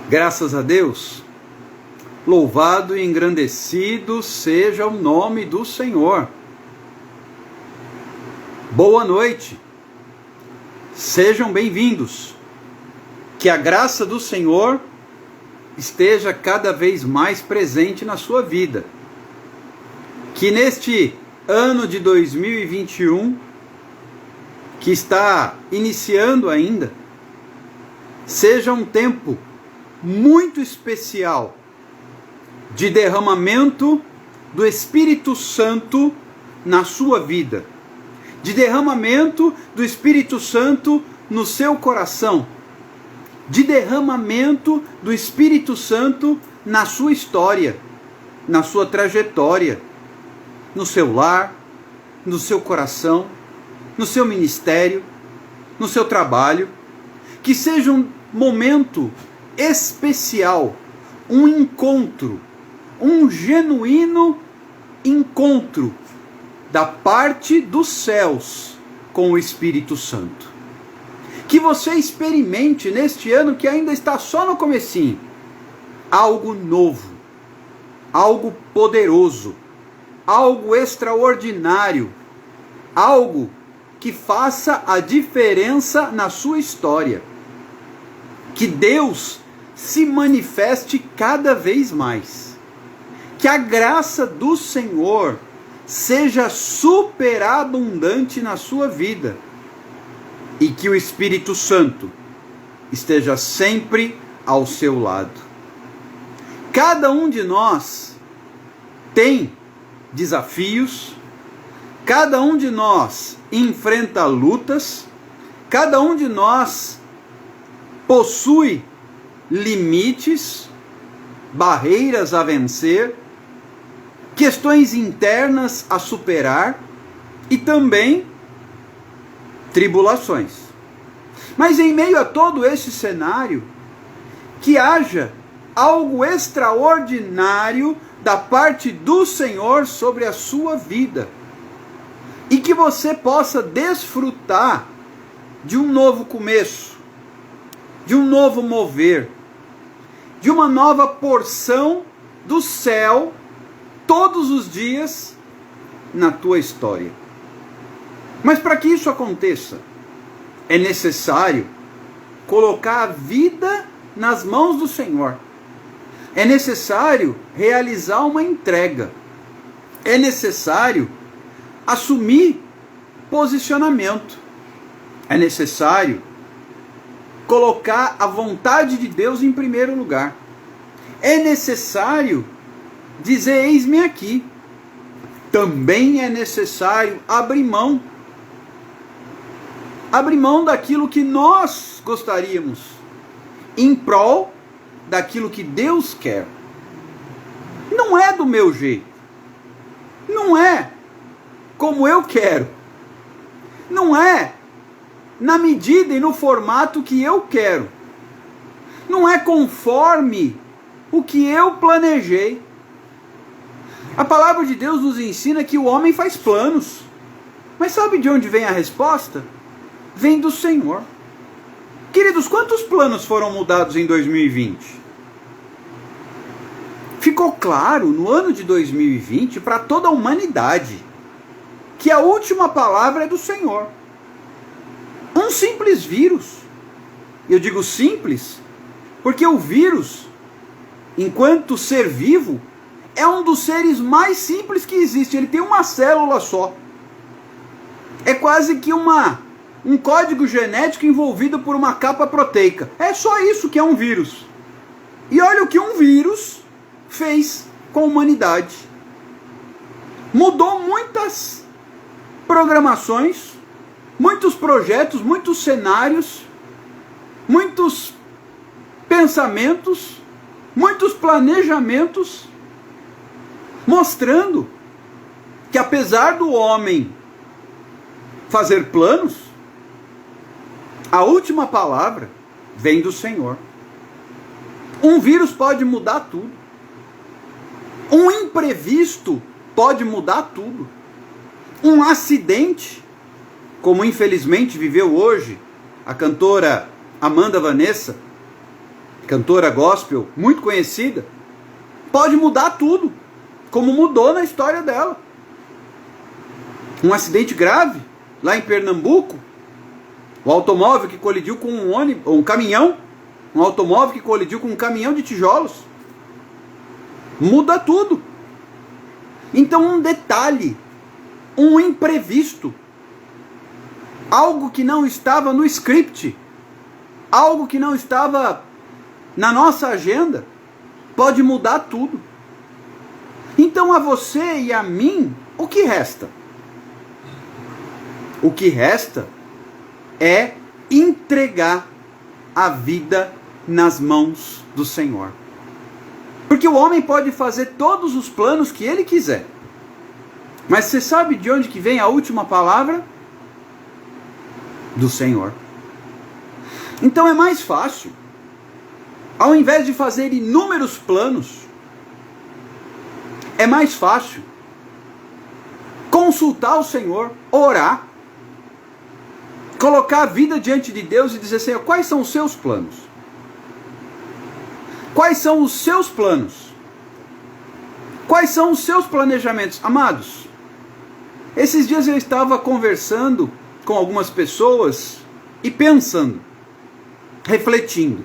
Graças a Deus, louvado e engrandecido seja o nome do Senhor. Boa noite, sejam bem-vindos. Que a graça do Senhor esteja cada vez mais presente na sua vida. Que neste ano de 2021, que está iniciando ainda, seja um tempo muito especial de derramamento do Espírito Santo na sua vida, de derramamento do Espírito Santo no seu coração, de derramamento do Espírito Santo na sua história, na sua trajetória, no seu lar, no seu coração, no seu ministério, no seu trabalho. Que seja um momento especial, um encontro, um genuíno encontro da parte dos céus com o Espírito Santo. Que você experimente neste ano que ainda está só no comecinho, algo novo, algo poderoso, algo extraordinário, algo que faça a diferença na sua história. Que Deus se manifeste cada vez mais. Que a graça do Senhor seja superabundante na sua vida. E que o Espírito Santo esteja sempre ao seu lado. Cada um de nós tem desafios, cada um de nós enfrenta lutas, cada um de nós possui limites, barreiras a vencer, questões internas a superar e também tribulações. Mas em meio a todo esse cenário, que haja algo extraordinário da parte do Senhor sobre a sua vida. E que você possa desfrutar de um novo começo, de um novo mover, de uma nova porção do céu todos os dias na tua história. Mas para que isso aconteça, é necessário colocar a vida nas mãos do Senhor. É necessário realizar uma entrega. É necessário assumir posicionamento. É necessário colocar a vontade de Deus em primeiro lugar. É necessário dizer: eis-me aqui. Também é necessário abrir mão. Abrir mão daquilo que nós gostaríamos, em prol daquilo que Deus quer. Não é do meu jeito. Não é como eu quero. Não é na medida e no formato que eu quero. Não é conforme o que eu planejei. A palavra de Deus nos ensina que o homem faz planos. Mas sabe de onde vem a resposta? Vem do Senhor. Queridos, quantos planos foram mudados em 2020? Ficou claro no ano de 2020 para toda a humanidade que a última palavra é do Senhor. Um simples vírus. Eu digo simples porque o vírus, enquanto ser vivo, é um dos seres mais simples que existe. Ele tem uma célula só. É quase que um código genético envolvido por uma capa proteica. É só isso que é um vírus. E olha o que um vírus fez com a humanidade. Mudou muitas programações, muitos projetos, muitos cenários, muitos pensamentos, muitos planejamentos, mostrando que apesar do homem fazer planos, a última palavra vem do Senhor. Um vírus pode mudar tudo. Um imprevisto pode mudar tudo. Um acidente, como infelizmente viveu hoje a cantora Amanda Vanessa, cantora gospel muito conhecida, pode mudar tudo, como mudou na história dela. Um acidente grave lá em Pernambuco, o automóvel que colidiu com um caminhão, um automóvel que colidiu com um caminhão de tijolos, muda tudo. Então um detalhe, um imprevisto, algo que não estava no script, algo que não estava na nossa agenda, pode mudar tudo. Então a você e a mim, o que resta? O que resta é entregar a vida nas mãos do Senhor. Porque o homem pode fazer todos os planos que ele quiser. Mas você sabe de onde que vem a última palavra? Do Senhor. Então é mais fácil, ao invés de fazer inúmeros planos, é mais fácil consultar o Senhor, orar, colocar a vida diante de Deus e dizer: Senhor, quais são os seus planos? Quais são os seus planos? Quais são os seus planejamentos? Amados, esses dias eu estava conversando com algumas pessoas e pensando, refletindo.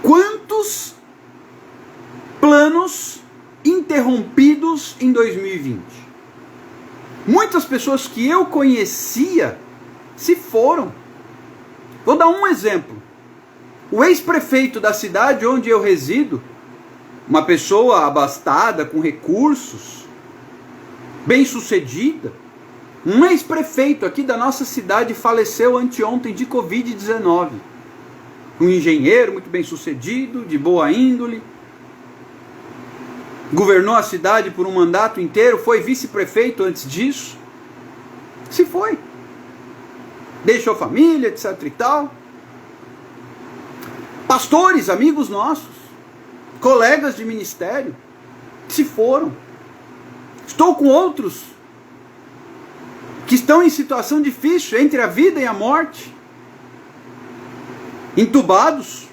Quantos planos interrompidos em 2020? Muitas pessoas que eu conhecia se foram. Vou dar um exemplo. O ex-prefeito da cidade onde eu resido, uma pessoa abastada, com recursos, bem-sucedida, um ex-prefeito aqui da nossa cidade faleceu anteontem de Covid-19. Um engenheiro muito bem-sucedido, de boa índole, governou a cidade por um mandato inteiro, foi vice-prefeito antes disso, se foi. Deixou família, etc e tal. Pastores, amigos nossos, colegas de ministério, se foram. Estou com outros que estão em situação difícil, entre a vida e a morte, entubados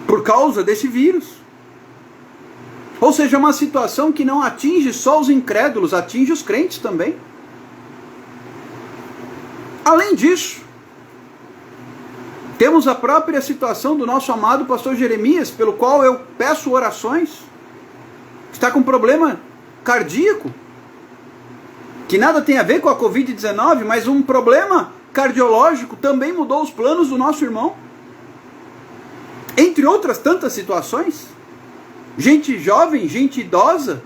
por causa desse vírus. Ou seja, uma situação que não atinge só os incrédulos, atinge os crentes também. Além disso, temos a própria situação do nosso amado pastor Jeremias, pelo qual eu peço orações. Está com problema cardíaco, que nada tem a ver com a Covid-19, mas um problema cardiológico também mudou os planos do nosso irmão. Entre outras tantas situações. Gente jovem, gente idosa,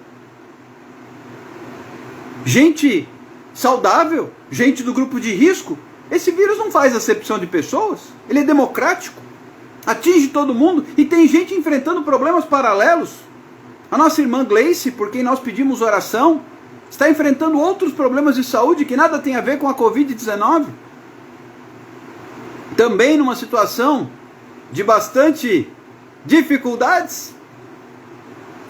gente saudável, gente do grupo de risco. Esse vírus não faz acepção de pessoas, ele é democrático, atinge todo mundo e tem gente enfrentando problemas paralelos. A nossa irmã Gleice, por quem nós pedimos oração, está enfrentando outros problemas de saúde que nada tem a ver com a Covid-19. Também numa situação de bastante dificuldades.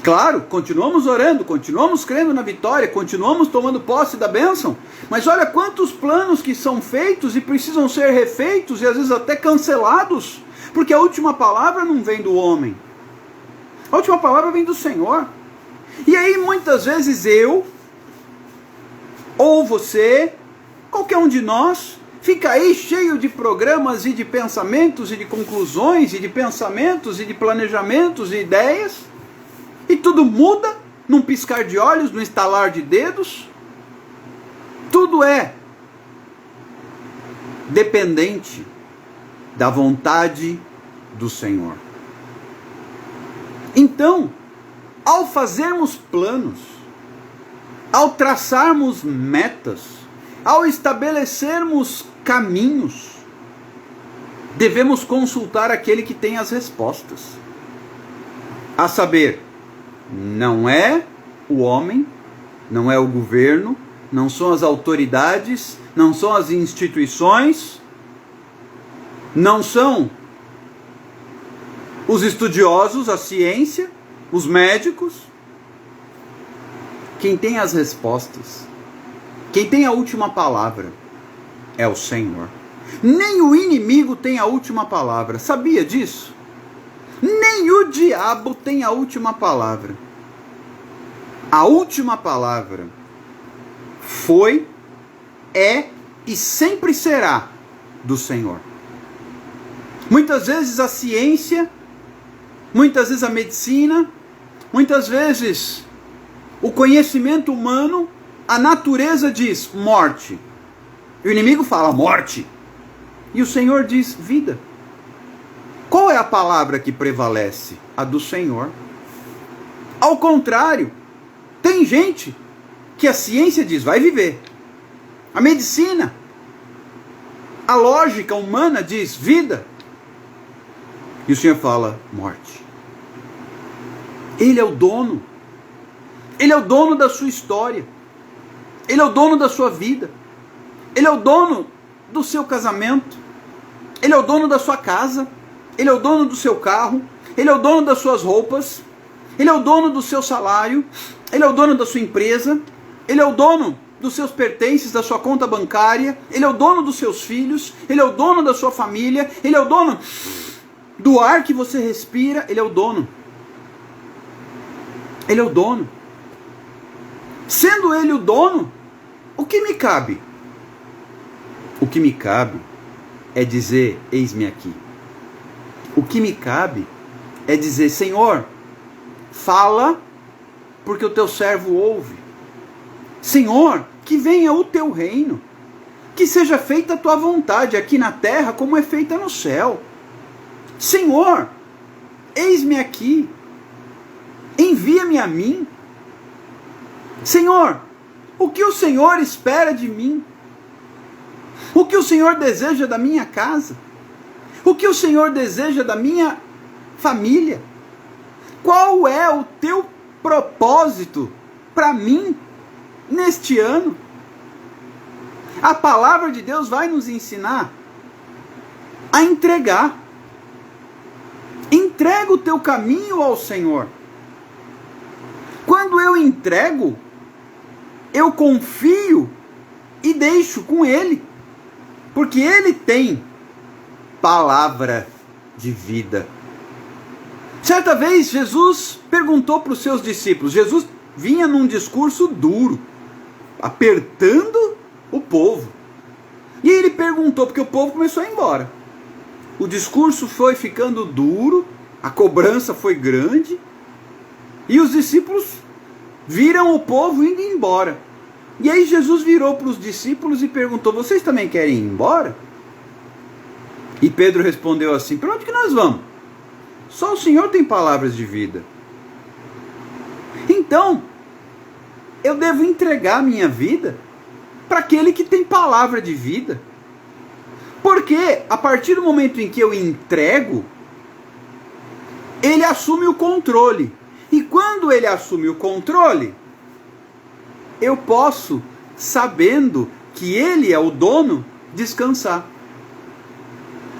Claro, continuamos orando, continuamos crendo na vitória, continuamos tomando posse da bênção, mas olha quantos planos que são feitos e precisam ser refeitos e às vezes até cancelados, porque a última palavra não vem do homem, a última palavra vem do Senhor. E aí muitas vezes eu, ou você, qualquer um de nós, fica aí cheio de programas e de pensamentos e de conclusões e de pensamentos e de planejamentos e ideias, e tudo muda num piscar de olhos, num estalar de dedos. Tudo é dependente da vontade do Senhor. Então, ao fazermos planos, ao traçarmos metas, ao estabelecermos caminhos, devemos consultar aquele que tem as respostas. A saber, não é o homem, não é o governo, não são as autoridades, não são as instituições, não são os estudiosos, a ciência, os médicos. Quem tem as respostas, quem tem a última palavra é o Senhor. Nem o inimigo tem a última palavra. Sabia disso? Nem o diabo tem a última palavra. A última palavra foi, é e sempre será do Senhor. Muitas vezes a ciência, muitas vezes a medicina, muitas vezes o conhecimento humano, a natureza diz morte. E o inimigo fala morte. E o Senhor diz vida. Qual é a palavra que prevalece? A do Senhor. Ao contrário, tem gente que a ciência diz vai viver. A medicina, a lógica humana diz vida. E o Senhor fala morte. Ele é o dono. Ele é o dono da sua história. Ele é o dono da sua vida. Ele é o dono do seu casamento. Ele é o dono da sua casa. Ele é o dono do seu carro. Ele é o dono das suas roupas. Ele é o dono do seu salário. Ele é o dono da sua empresa. Ele é o dono dos seus pertences, da sua conta bancária. Ele é o dono dos seus filhos. Ele é o dono da sua família. Ele é o dono do ar que você respira. Ele é o dono. Ele é o dono. Sendo ele o dono, o que me cabe? O que me cabe é dizer, eis-me aqui. O que me cabe é dizer, Senhor, fala, porque o teu servo ouve. Senhor, que venha o teu reino. Que seja feita a tua vontade aqui na terra, como é feita no céu. Senhor, eis-me aqui. Envia-me a mim. Senhor, o que o Senhor espera de mim? O que o Senhor deseja da minha casa? O que o Senhor deseja da minha família? Qual é o teu propósito para mim neste ano? A palavra de Deus vai nos ensinar a entregar. Entrega o teu caminho ao Senhor. Quando eu entrego, eu confio e deixo com Ele. Porque Ele tem palavra de vida. Certa vez Jesus perguntou para os seus discípulos. Jesus vinha num discurso duro, apertando o povo. E ele perguntou, porque o povo começou a ir embora. O discurso foi ficando duro, a cobrança foi grande, e os discípulos viram o povo indo embora. E aí Jesus virou para os discípulos e perguntou, vocês também querem ir embora? E Pedro respondeu assim, para onde que nós vamos? Só o Senhor tem palavras de vida. Então, eu devo entregar a minha vida para aquele que tem palavra de vida. Porque a partir do momento em que eu entrego, ele assume o controle. E quando ele assume o controle, eu posso, sabendo que ele é o dono, descansar.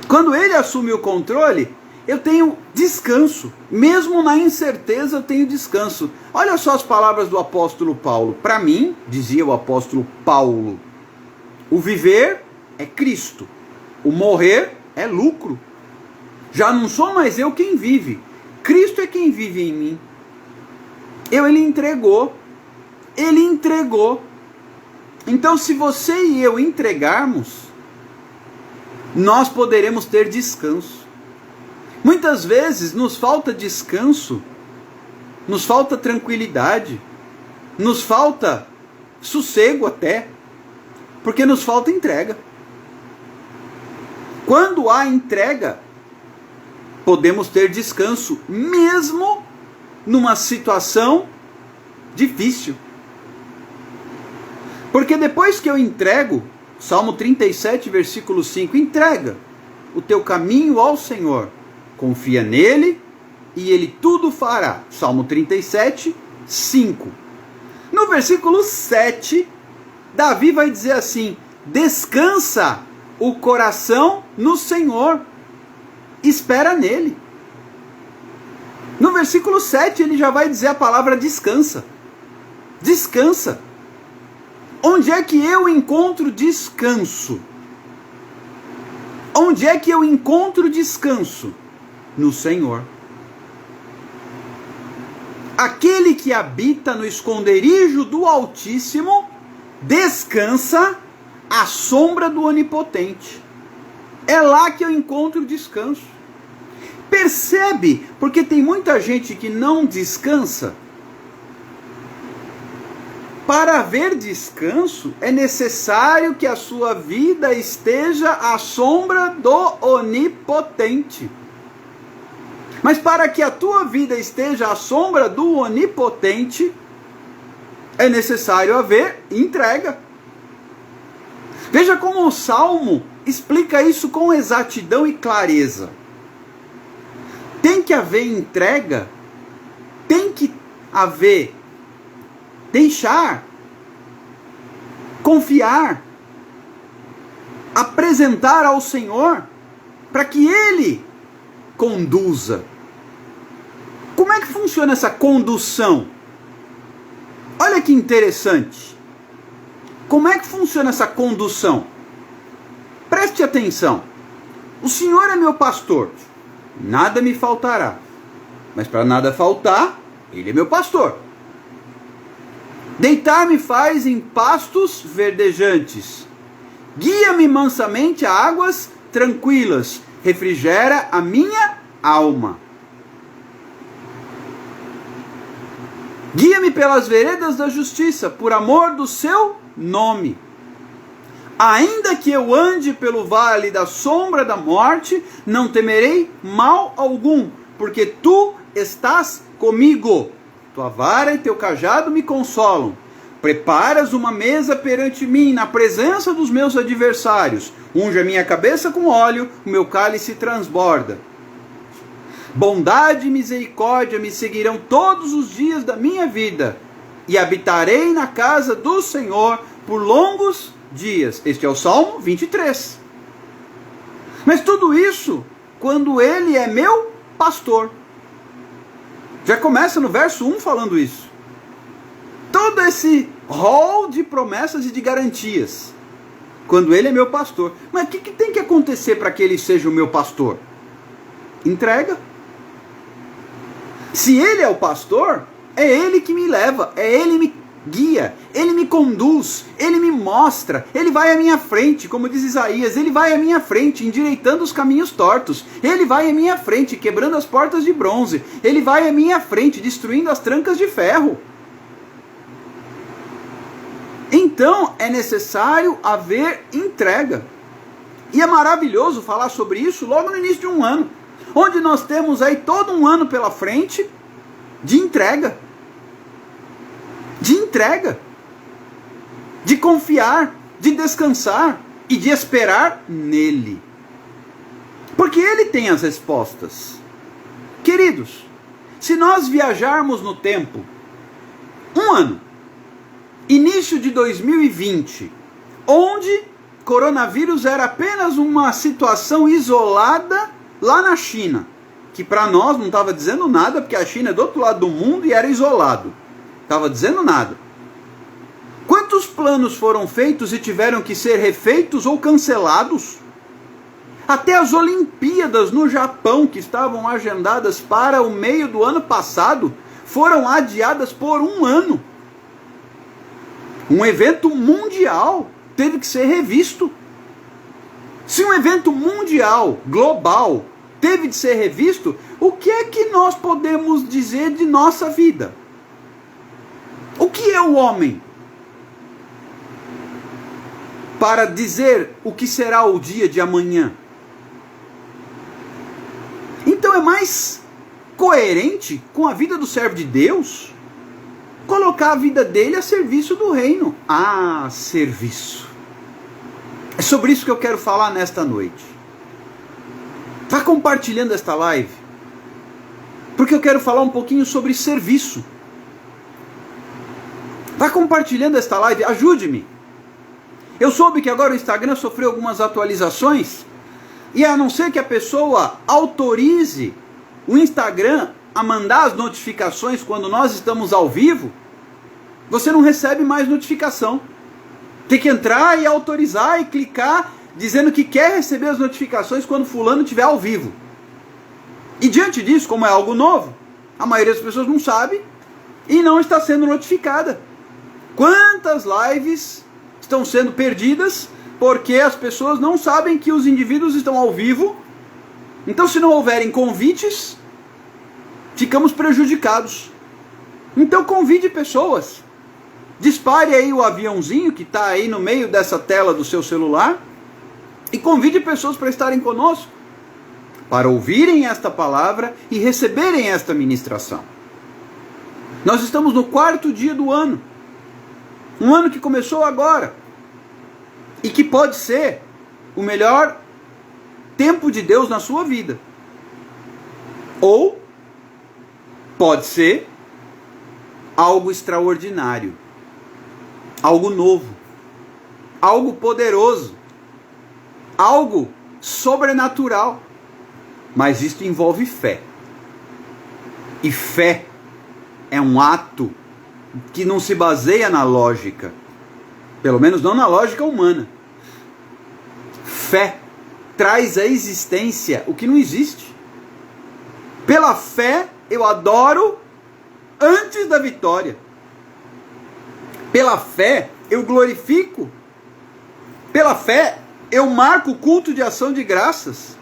Quando ele assume o controle, eu tenho descanso. Mesmo na incerteza, eu tenho descanso. Olha só as palavras do apóstolo Paulo. Para mim, dizia o apóstolo Paulo, o viver é Cristo. O morrer é lucro. Já não sou mais eu quem vive. Cristo é quem vive em mim. Ele entregou. Ele entregou. Então, se você e eu entregarmos, nós poderemos ter descanso. Muitas vezes nos falta descanso, nos falta tranquilidade, nos falta sossego até, porque nos falta entrega. Quando há entrega, podemos ter descanso, mesmo numa situação difícil. Porque depois que eu entrego, Salmo 37, versículo 5, entrega o teu caminho ao Senhor, confia nele e ele tudo fará. Salmo 37, 5. No versículo 7, Davi vai dizer assim, descansa o coração no Senhor, espera nele. No versículo 7 ele já vai dizer a palavra descansa. Descansa. Onde é que eu encontro descanso? Onde é que eu encontro descanso? No Senhor. Aquele que habita no esconderijo do Altíssimo descansa à sombra do Onipotente. É lá que eu encontro descanso. Percebe? Porque tem muita gente que não descansa. Para haver descanso, é necessário que a sua vida esteja à sombra do Onipotente. Mas para que a tua vida esteja à sombra do Onipotente, é necessário haver entrega. Veja como o Salmo explica isso com exatidão e clareza. Tem que haver entrega, tem que haver deixar, confiar, apresentar ao Senhor, para que Ele conduza. Como é que funciona essa condução? Olha que interessante. Como é que funciona essa condução? Preste atenção. O Senhor é meu pastor, nada me faltará. Mas para nada faltar, Ele é meu pastor. Deitar-me faz em pastos verdejantes. Guia-me mansamente a águas tranquilas. Refrigera a minha alma. Guia-me pelas veredas da justiça, por amor do seu nome. Ainda que eu ande pelo vale da sombra da morte, não temerei mal algum, porque tu estás comigo. Tua vara e teu cajado me consolam. Preparas uma mesa perante mim, na presença dos meus adversários. Unge a minha cabeça com óleo, o meu cálice transborda. Bondade e misericórdia me seguirão todos os dias da minha vida, e habitarei na casa do Senhor por longos dias. Este é o Salmo 23. Mas tudo isso quando Ele é meu pastor. Já começa no verso 1 falando isso. Todo esse rol de promessas e de garantias. Quando Ele é meu pastor. Mas o que tem que acontecer para que Ele seja o meu pastor? Entrega. Se Ele é o pastor, é Ele que me leva, é Ele que me guia, Ele me conduz, Ele me mostra, Ele vai à minha frente, como diz Isaías, Ele vai à minha frente, endireitando os caminhos tortos, Ele vai à minha frente, quebrando as portas de bronze, Ele vai à minha frente, destruindo as trancas de ferro. Então é necessário haver entrega. E é maravilhoso falar sobre isso logo no início de um ano, onde nós temos aí todo um ano pela frente de entrega. De entrega, de confiar, de descansar e de esperar nele. Porque Ele tem as respostas. Queridos, se nós viajarmos no tempo, um ano, início de 2020, onde coronavírus era apenas uma situação isolada lá na China, que para nós não estava dizendo nada, porque a China é do outro lado do mundo e era isolado. Estava dizendo nada. Quantos planos foram feitos e tiveram que ser refeitos ou cancelados? Até as Olimpíadas no Japão, que estavam agendadas para o meio do ano passado, foram adiadas por um ano. Um evento mundial teve que ser revisto. Se um evento mundial, global, teve de ser revisto, o que é que nós podemos dizer de nossa vida? O que é o homem? Para dizer o que será o dia de amanhã. Então é mais coerente com a vida do servo de Deus colocar a vida dele a serviço do reino. Ah, serviço. É sobre isso que eu quero falar nesta noite. Vá compartilhando esta live, porque eu quero falar um pouquinho sobre serviço. Vá compartilhando esta live, ajude-me. Eu soube que agora o Instagram sofreu algumas atualizações, e a não ser que a pessoa autorize o Instagram a mandar as notificações quando nós estamos ao vivo, você não recebe mais notificação. Tem que entrar e autorizar e clicar dizendo que quer receber as notificações quando fulano estiver ao vivo. E diante disso, como é algo novo, a maioria das pessoas não sabe e não está sendo notificada. Quantas lives estão sendo perdidas porque as pessoas não sabem que os indivíduos estão ao vivo? Então, se não houverem convites, ficamos prejudicados. Então, convide pessoas. Dispare aí o aviãozinho que está aí no meio dessa tela do seu celular e convide pessoas para estarem conosco, para ouvirem esta palavra e receberem esta ministração. Nós estamos no 4º dia do ano. Um ano que começou agora. E que pode ser o melhor tempo de Deus na sua vida. Ou pode ser algo extraordinário. Algo novo. Algo poderoso. Algo sobrenatural. Mas isto envolve fé. E fé é um ato que não se baseia na lógica. Pelo menos não na lógica humana. Fé traz à existência o que não existe. Pela fé eu adoro antes da vitória. Pela fé eu glorifico. Pela fé eu marco o culto de ação de graças.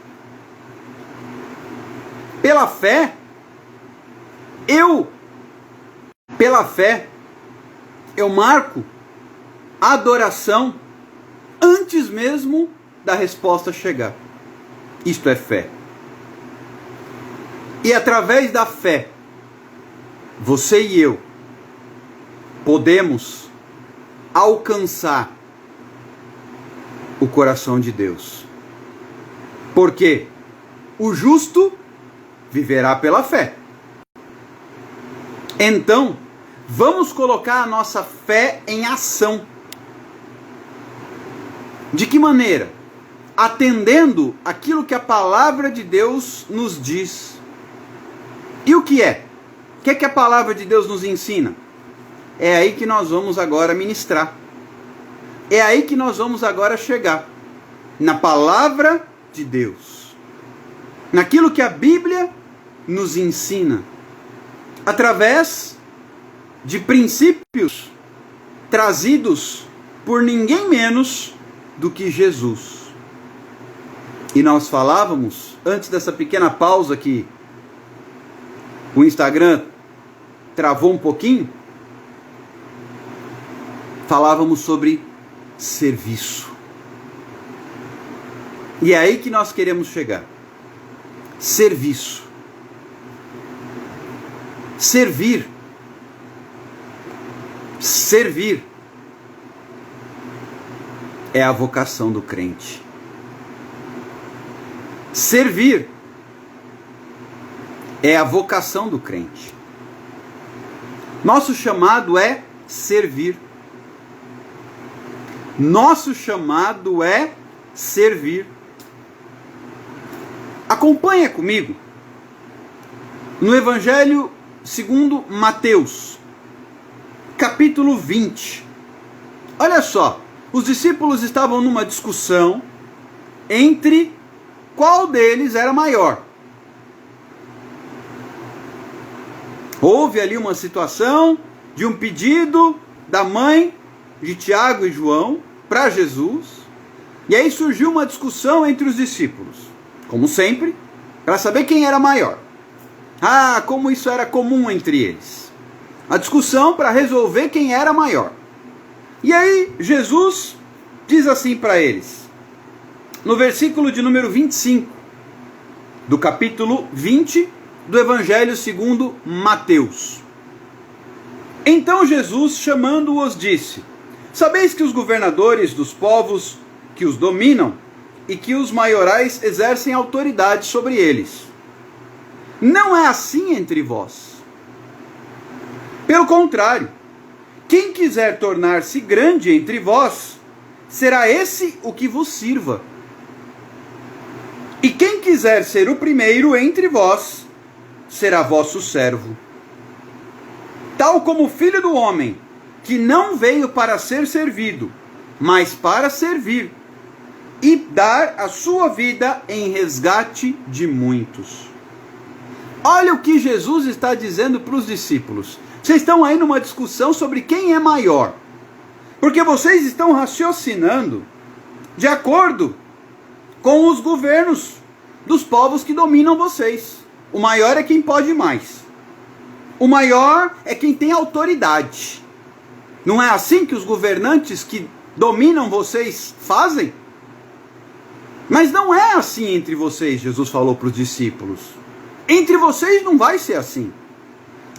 Pela fé eu marco a adoração antes mesmo da resposta chegar. Isto é fé. E através da fé, você e eu podemos alcançar o coração de Deus. Porque o justo viverá pela fé. Então, vamos colocar a nossa fé em ação. De que maneira? Atendendo aquilo que a palavra de Deus nos diz. E o que é? O que é que a palavra de Deus nos ensina? É aí que nós vamos agora ministrar. É aí que nós vamos agora chegar. Na palavra de Deus. Naquilo que a Bíblia nos ensina. Através de princípios trazidos por ninguém menos do que Jesus. E nós falávamos, antes dessa pequena pausa que o Instagram travou um pouquinho, falávamos sobre serviço. E é aí que nós queremos chegar. Serviço. Servir. Servir é a vocação do crente. Servir é a vocação do crente. Nosso chamado é servir. Nosso chamado é servir. Acompanha comigo no Evangelho segundo Mateus, capítulo 20. Olha só, os discípulos estavam numa discussão entre qual deles era maior. Houve ali uma situação de um pedido da mãe de Tiago e João para Jesus, e aí surgiu uma discussão entre os discípulos, como sempre, para saber quem era maior. Ah, como isso era comum entre eles. A discussão para resolver quem era maior. E aí Jesus diz assim para eles, no versículo de número 25, do capítulo 20 do Evangelho segundo Mateus. Então Jesus, chamando-os, disse: sabeis que os governadores dos povos que os dominam e que os maiorais exercem autoridade sobre eles. Não é assim entre vós. Pelo contrário, quem quiser tornar-se grande entre vós, será esse o que vos sirva. E quem quiser ser o primeiro entre vós, será vosso servo. Tal como o Filho do Homem, que não veio para ser servido, mas para servir, e dar a sua vida em resgate de muitos. Olha o que Jesus está dizendo para os discípulos. Vocês estão aí numa discussão sobre quem é maior, porque vocês estão raciocinando de acordo com os governos dos povos que dominam vocês. O maior é quem pode mais. O maior é quem tem autoridade. Não é assim que os governantes que dominam vocês fazem? Mas não é assim entre vocês, Jesus falou para os discípulos. Entre vocês não vai ser assim.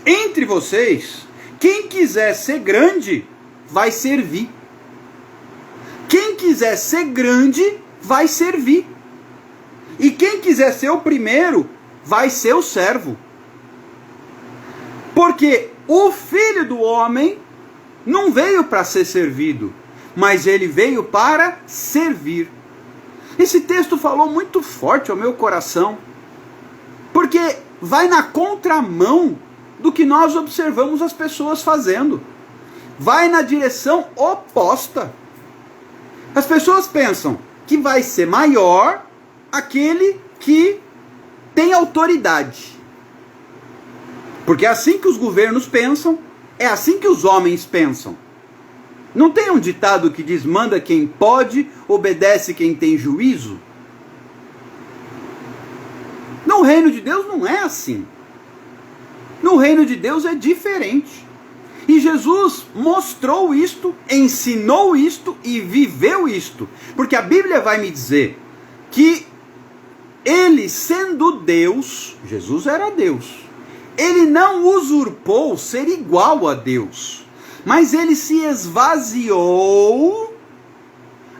Entre vocês, quem quiser ser grande, vai servir. Quem quiser ser grande, vai servir. E quem quiser ser o primeiro, vai ser o servo. Porque o Filho do Homem não veio para ser servido, mas ele veio para servir. Esse texto falou muito forte ao meu coração, porque vai na contramão do que nós observamos as pessoas fazendo. Vai na direção oposta. As pessoas pensam que vai ser maior aquele que tem autoridade. Porque é assim que os governos pensam, é assim que os homens pensam. Não tem um ditado que diz: manda quem pode, obedece quem tem juízo? No reino de Deus não é assim. No reino de Deus é diferente. E Jesus mostrou isto, ensinou isto e viveu isto. Porque a Bíblia vai me dizer que ele, sendo Deus, Jesus era Deus, ele não usurpou ser igual a Deus, mas ele se esvaziou,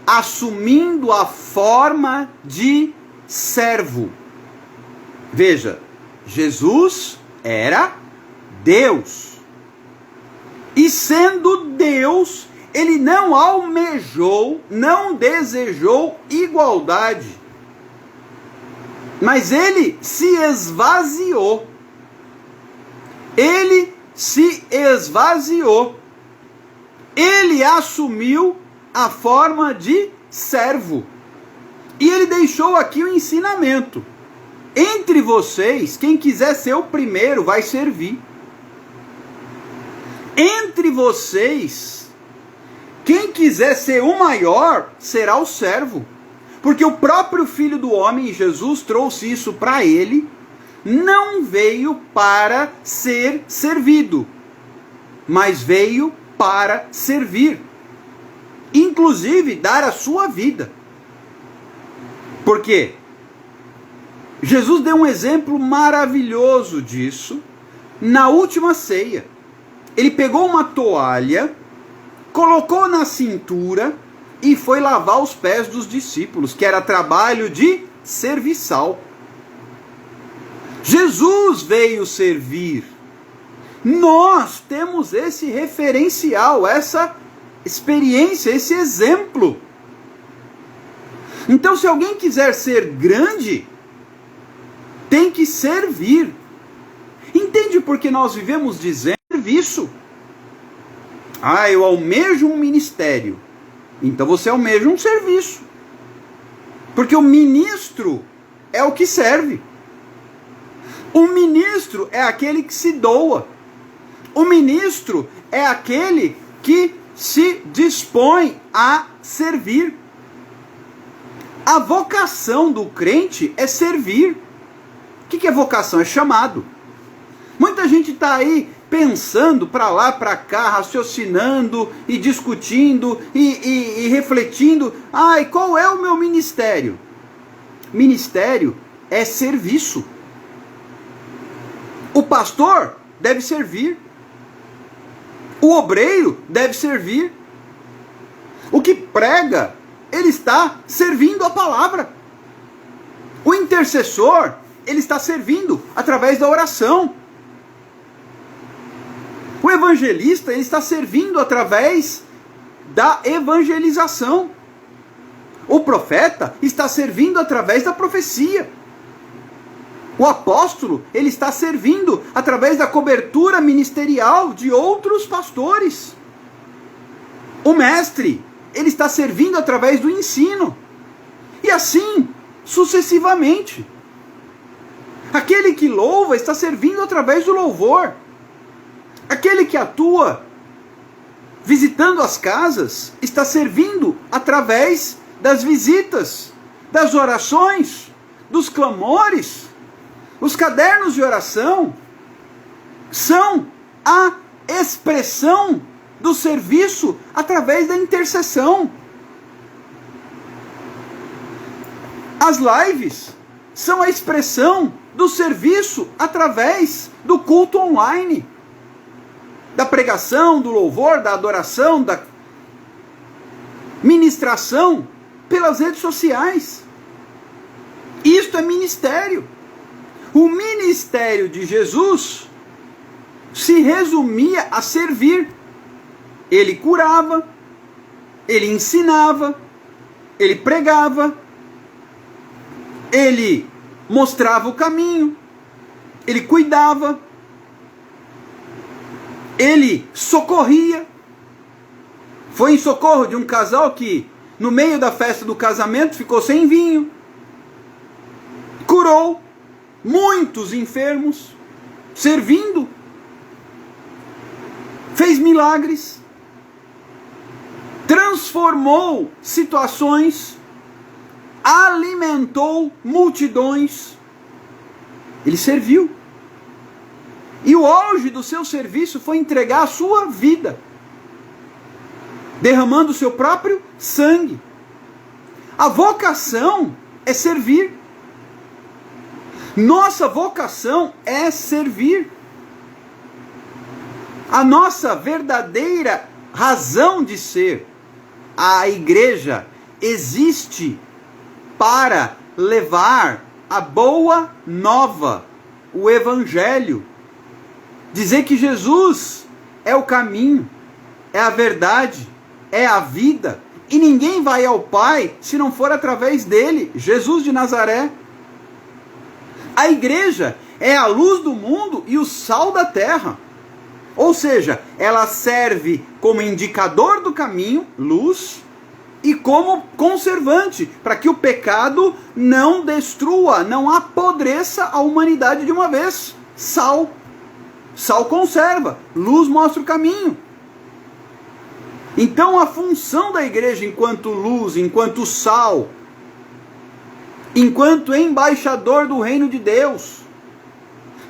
assumindo a forma de servo. Veja, Jesus era Deus. E sendo Deus, ele não almejou, não desejou igualdade. Mas ele se esvaziou. Ele se esvaziou. Ele assumiu a forma de servo. E ele deixou aqui o ensinamento. Entre vocês, quem quiser ser o primeiro vai servir. Entre vocês, quem quiser ser o maior será o servo. Porque o próprio Filho do Homem, Jesus, trouxe isso para ele, não veio para ser servido, mas veio para servir. Inclusive, dar a sua vida. Por quê? Jesus deu um exemplo maravilhoso disso na última ceia. Ele pegou uma toalha, colocou na cintura e foi lavar os pés dos discípulos, que era trabalho de serviçal. Jesus veio servir. Nós temos esse referencial, essa experiência, esse exemplo. Então, se alguém quiser ser grande, tem que servir. Entende por que nós vivemos dizendo serviço? Ah, eu almejo um ministério. Então você almeja um serviço. Porque o ministro é o que serve. O ministro é aquele que se doa. O ministro é aquele que se dispõe a servir. A vocação do crente é servir. O que é vocação? É chamado. Muita gente está aí pensando para lá, para cá, raciocinando e discutindo e refletindo. E qual é o meu ministério? Ministério é serviço. O pastor deve servir. O obreiro deve servir. O que prega, ele está servindo a palavra. O intercessor, ele está servindo através da oração. O evangelista, ele está servindo através da evangelização. O profeta está servindo através da profecia. O apóstolo, ele está servindo através da cobertura ministerial de outros pastores. O mestre, ele está servindo através do ensino. E assim, sucessivamente. Aquele que louva está servindo através do louvor. Aquele que atua visitando as casas está servindo através das visitas, das orações, dos clamores. Os cadernos de oração são a expressão do serviço através da intercessão. As lives são a expressão do serviço através do culto online, da pregação, do louvor, da adoração, da ministração pelas redes sociais. Isto é ministério. O ministério de Jesus se resumia a servir. Ele curava, ele ensinava, ele pregava, ele mostrava o caminho, ele cuidava, ele socorria. Foi em socorro de um casal que, no meio da festa do casamento, ficou sem vinho. Curou muitos enfermos, servindo. Fez milagres. Transformou situações. Alimentou multidões. Ele serviu. E o auge do seu serviço foi entregar a sua vida, derramando o seu próprio sangue. A vocação é servir. Nossa vocação é servir. A nossa verdadeira razão de ser, a igreja, existe para levar a boa nova, o evangelho. Dizer que Jesus é o caminho, é a verdade, é a vida. E ninguém vai ao Pai se não for através dele, Jesus de Nazaré. A igreja é a luz do mundo e o sal da terra. Ou seja, ela serve como indicador do caminho, luz, e como conservante, para que o pecado não destrua, não apodreça a humanidade de uma vez. Sal. Sal conserva, luz mostra o caminho. Então a função da igreja enquanto luz, enquanto sal, enquanto embaixador do reino de Deus,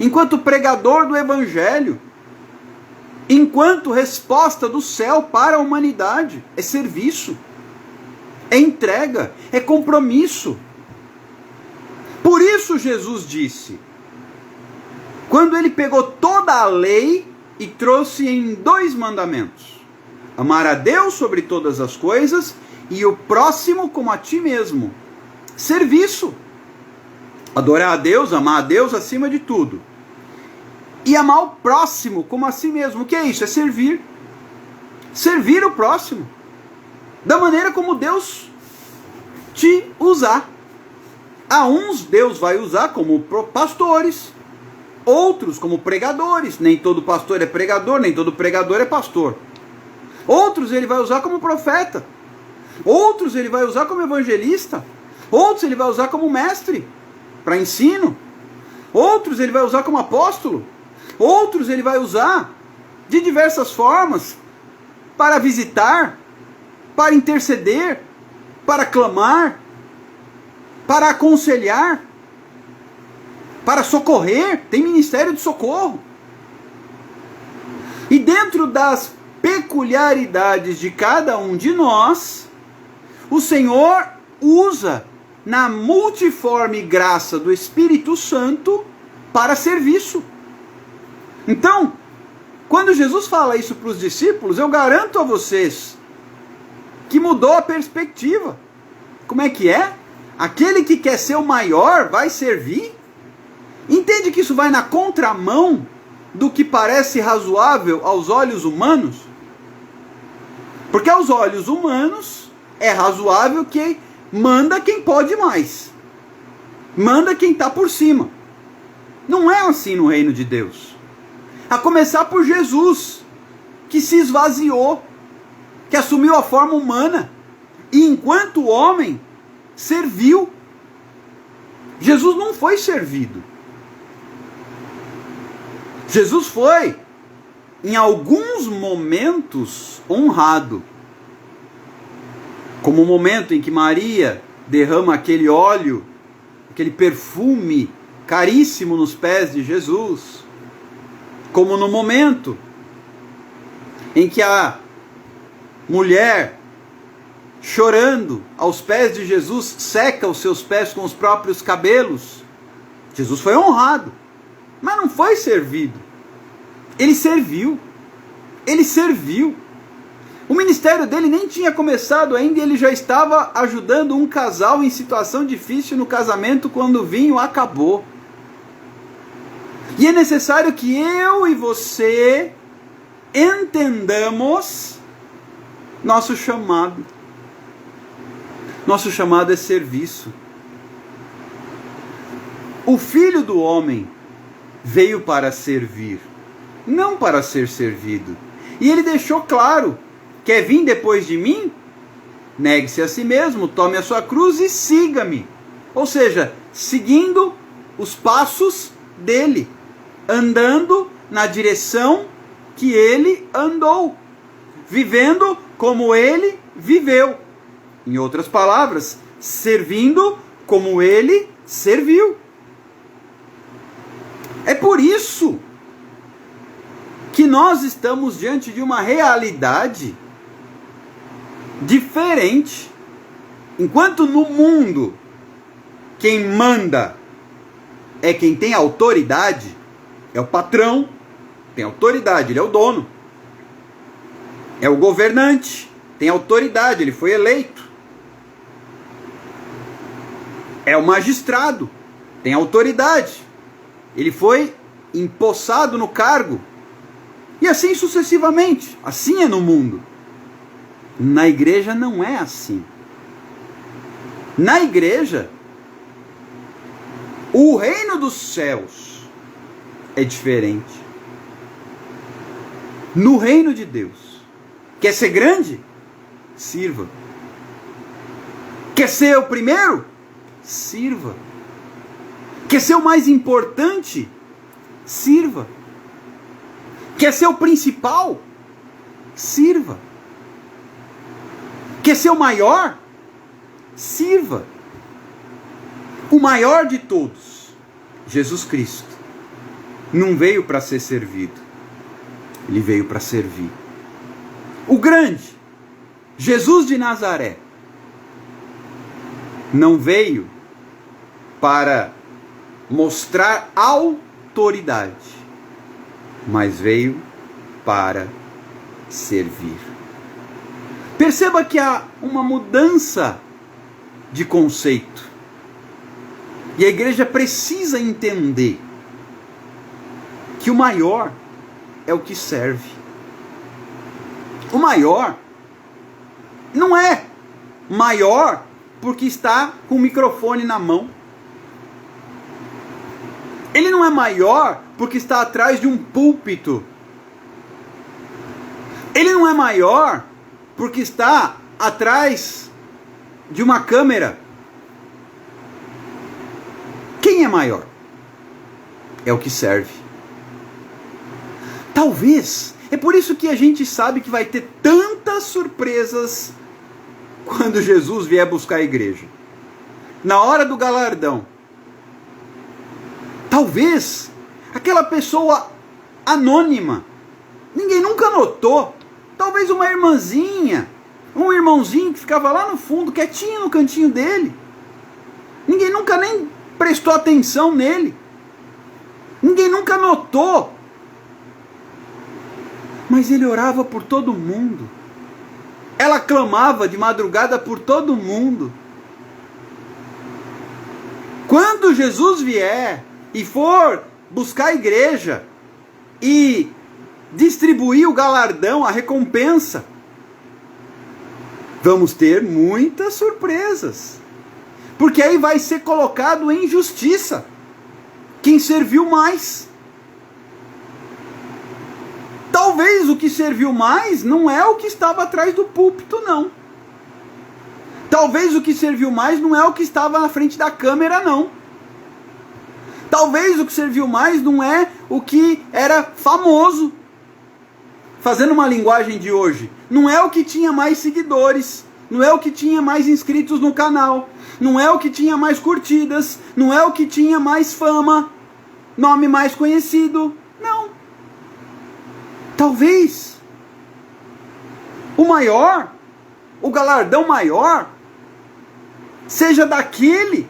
enquanto pregador do evangelho, enquanto resposta do céu para a humanidade, é serviço, é entrega, é compromisso. Por isso Jesus disse, quando ele pegou toda a lei e trouxe em 2 mandamentos, amar a Deus sobre todas as coisas e o próximo como a ti mesmo. Serviço. Adorar a Deus, amar a Deus acima de tudo. E amar o próximo como a si mesmo. O que é isso? É servir. Servir o próximo. Da maneira como Deus te usar. A uns Deus vai usar como pastores, outros como pregadores. Nem todo pastor é pregador, nem todo pregador é pastor. Outros ele vai usar como profeta. Outros ele vai usar como evangelista. Outros ele vai usar como mestre para ensino. Outros ele vai usar como apóstolo. Outros ele vai usar de diversas formas para visitar, para interceder, para clamar, para aconselhar, para socorrer. Tem ministério de socorro. E dentro das peculiaridades de cada um de nós, o Senhor usa na multiforme graça do Espírito Santo para serviço. Então, quando Jesus fala isso para os discípulos, eu garanto a vocês que mudou a perspectiva. Como é que é? Aquele que quer ser o maior vai servir? Entende que isso vai na contramão do que parece razoável aos olhos humanos? Porque aos olhos humanos é razoável que manda quem pode mais. Manda quem está por cima. Não é assim no reino de Deus. A começar por Jesus, que se esvaziou, que assumiu a forma humana, e enquanto homem, serviu. Jesus não foi servido. Jesus foi, em alguns momentos, honrado. Como o momento em que Maria derrama aquele óleo, aquele perfume caríssimo nos pés de Jesus. Como no momento em que a mulher, chorando aos pés de Jesus, seca os seus pés com os próprios cabelos. Jesus foi honrado, mas não foi servido. Ele serviu. Ele serviu. O ministério dele nem tinha começado ainda e ele já estava ajudando um casal em situação difícil no casamento quando o vinho acabou. E é necessário que eu e você entendamos nosso chamado. Nosso chamado é serviço. O Filho do Homem veio para servir, não para ser servido. E ele deixou claro: quer vir depois de mim? Negue-se a si mesmo, tome a sua cruz e siga-me. Ou seja, seguindo os passos dele, andando na direção que ele andou, vivendo como ele viveu. Em outras palavras, servindo como ele serviu. É por isso que nós estamos diante de uma realidade diferente. Enquanto no mundo quem manda é quem tem autoridade, é o patrão, tem autoridade, ele é o dono. É o governante, tem autoridade, ele foi eleito. É o magistrado, tem autoridade, ele foi empossado no cargo. E assim sucessivamente. Assim é no mundo. Na igreja não é assim. Na igreja, o reino dos céus é diferente. No reino de Deus, quer ser grande? Sirva. Quer ser o primeiro? Sirva. Quer ser o mais importante? Sirva. Quer ser o principal? Sirva. Quer ser o maior? Sirva. O maior de todos, Jesus Cristo, não veio para ser servido. Ele veio para servir. O grande, Jesus de Nazaré, não veio para mostrar autoridade, mas veio para servir. Perceba que há uma mudança de conceito. E a igreja precisa entender que o maior é o que serve. O maior não é maior porque está com o microfone na mão. Ele não é maior porque está atrás de um púlpito. Ele não é maior porque está atrás de uma câmera. Quem é maior? É o que serve. Talvez, é por isso que a gente sabe que vai ter tantas surpresas quando Jesus vier buscar a igreja. Na hora do galardão. Talvez aquela pessoa anônima, ninguém nunca notou, talvez uma irmãzinha, um irmãozinho que ficava lá no fundo, quietinho no cantinho dele, ninguém nunca nem prestou atenção nele, ninguém nunca notou, mas ele orava por todo mundo, ela clamava de madrugada por todo mundo. Quando Jesus vier e for buscar a igreja e distribuir o galardão, a recompensa, vamos ter muitas surpresas. Porque aí vai ser colocado em justiça quem serviu mais. Talvez o que serviu mais não é o que estava atrás do púlpito, não. Talvez o que serviu mais não é o que estava na frente da câmera, não. Talvez o que serviu mais não é o que era famoso. Fazendo uma linguagem de hoje, não é o que tinha mais seguidores, não é o que tinha mais inscritos no canal, não é o que tinha mais curtidas, não é o que tinha mais fama, nome mais conhecido. Não. Talvez o galardão maior, seja daquele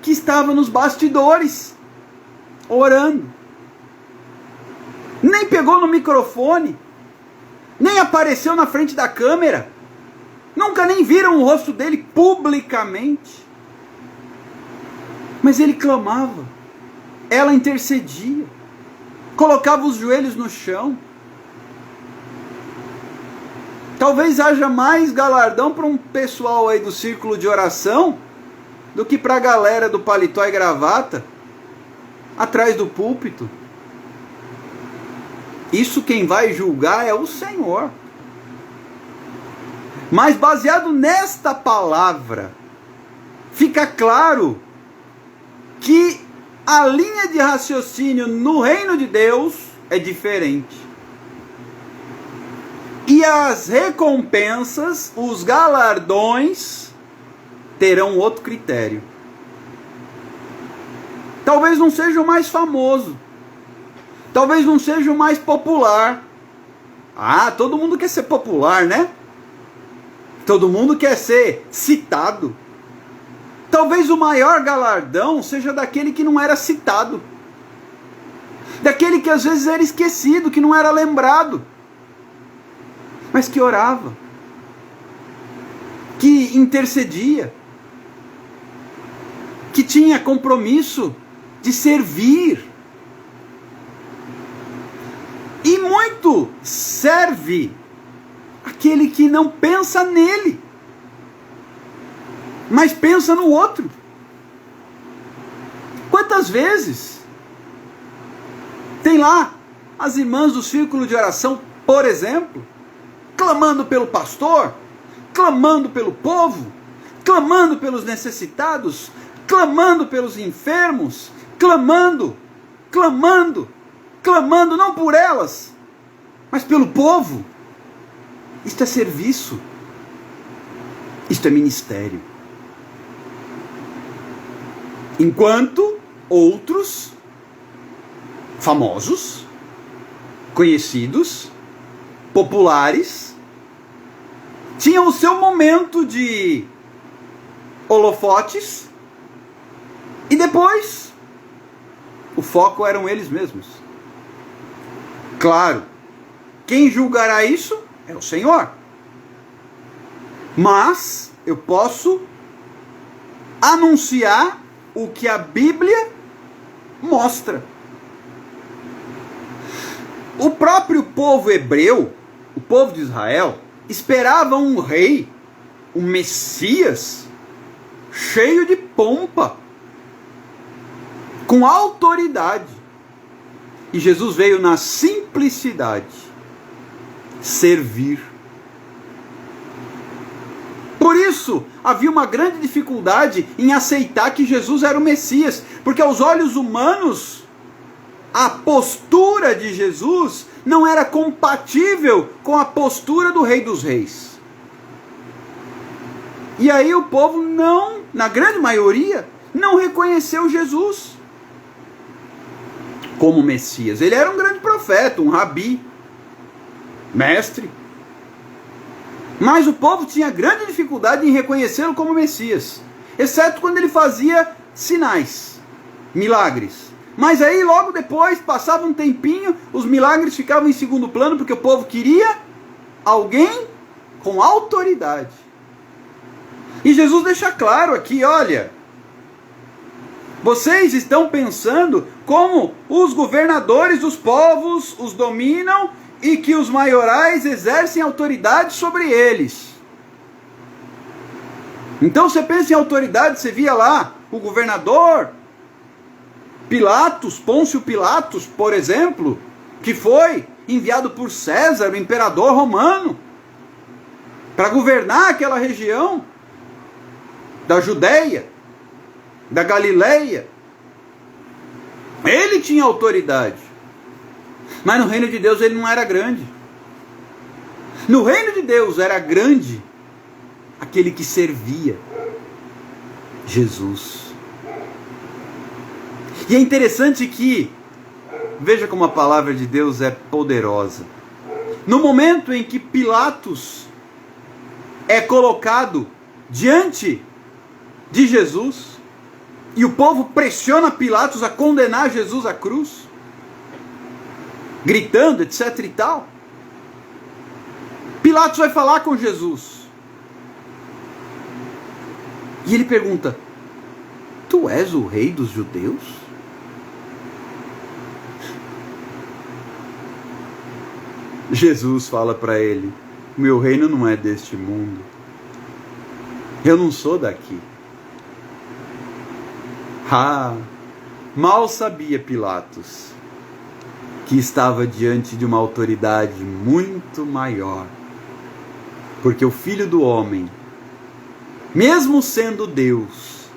que estava nos bastidores, orando. Nem pegou no microfone, nem apareceu na frente da câmera, nunca nem viram o rosto dele publicamente. Mas ele clamava, ela intercedia, colocava os joelhos no chão. Talvez haja mais galardão para um pessoal aí do círculo de oração do que para a galera do paletó e gravata atrás do púlpito. Isso quem vai julgar é o Senhor. Mas baseado nesta palavra, fica claro que a linha de raciocínio no reino de Deus é diferente. E as recompensas, os galardões, terão outro critério. Talvez não seja o mais famoso. Talvez não seja o mais popular. Ah, todo mundo quer ser popular, né? Todo mundo quer ser citado. Talvez o maior galardão seja daquele que não era citado. Daquele que às vezes era esquecido, que não era lembrado. Mas que orava. Que intercedia. Que tinha compromisso de servir. E muito serve aquele que não pensa nele, mas pensa no outro. Quantas vezes tem lá as irmãs do círculo de oração, por exemplo, clamando pelo pastor, clamando pelo povo, clamando pelos necessitados, clamando pelos enfermos, clamando, não por elas, mas pelo povo. Isto é serviço. Isto é ministério. Enquanto outros, famosos, conhecidos, populares, tinham o seu momento de holofotes e depois o foco eram eles mesmos. Claro, quem julgará isso é o Senhor. Mas eu posso anunciar o que a Bíblia mostra. O próprio povo hebreu, o povo de Israel, esperava um rei, um Messias, cheio de pompa, com autoridade. E Jesus veio na simplicidade, servir. Por isso, havia uma grande dificuldade em aceitar que Jesus era o Messias, porque aos olhos humanos, a postura de Jesus não era compatível com a postura do Rei dos Reis. E aí o povo não, na grande maioria, não reconheceu Jesus como Messias. Ele era um grande profeta, um rabi, mestre. Mas o povo tinha grande dificuldade em reconhecê-lo como Messias, exceto quando ele fazia sinais, milagres. Mas aí logo depois, passava um tempinho, os milagres ficavam em segundo plano, porque o povo queria alguém com autoridade. E Jesus deixa claro aqui, olha, vocês estão pensando como os governadores dos povos os dominam e que os maiorais exercem autoridade sobre eles. Então você pensa em autoridade, você via lá o governador Pilatos, Pôncio Pilatos, por exemplo, que foi enviado por César, o imperador romano, para governar aquela região. da Judéia, da Galileia. Ele tinha autoridade. Mas no reino de Deus ele não era grande. No reino de Deus era grande aquele que servia Jesus. E é interessante que, veja como a palavra de Deus é poderosa. No momento em que Pilatos é colocado diante de Jesus, e o povo pressiona Pilatos a condenar Jesus à cruz, gritando, etc e tal, Pilatos vai falar com Jesus. E ele pergunta: tu és o rei dos judeus? Jesus fala para ele: meu reino não é deste mundo. Eu não sou daqui. Mal sabia Pilatos que estava diante de uma autoridade muito maior. Porque o Filho do Homem, mesmo sendo Deus,